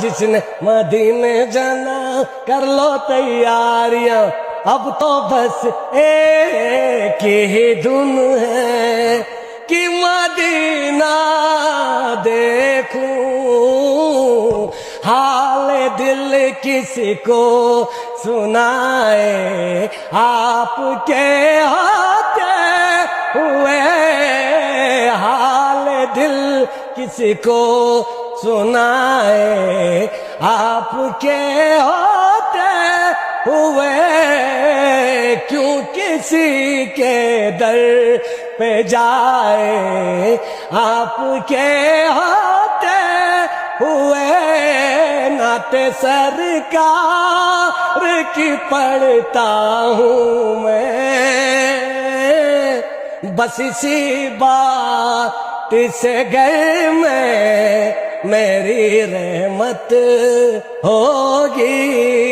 جس نے مدینے جانا کر لو تیاریاں، اب تو بس ایک ہی دھن ہے کہ مدینہ دیکھوں، حال دل کسی کو سنائے، آپ کے ہوتے ہوئے حال دل کسی کو سنائے، آپ کے ہوتے ہوئے کیوں کسی کے در پہ جائے، آپ کے ہوتے ہوئے نعت سرکار کی پڑھتا ہوں میں، بس اسی بات سے گھر میں میری رحمت ہوگی۔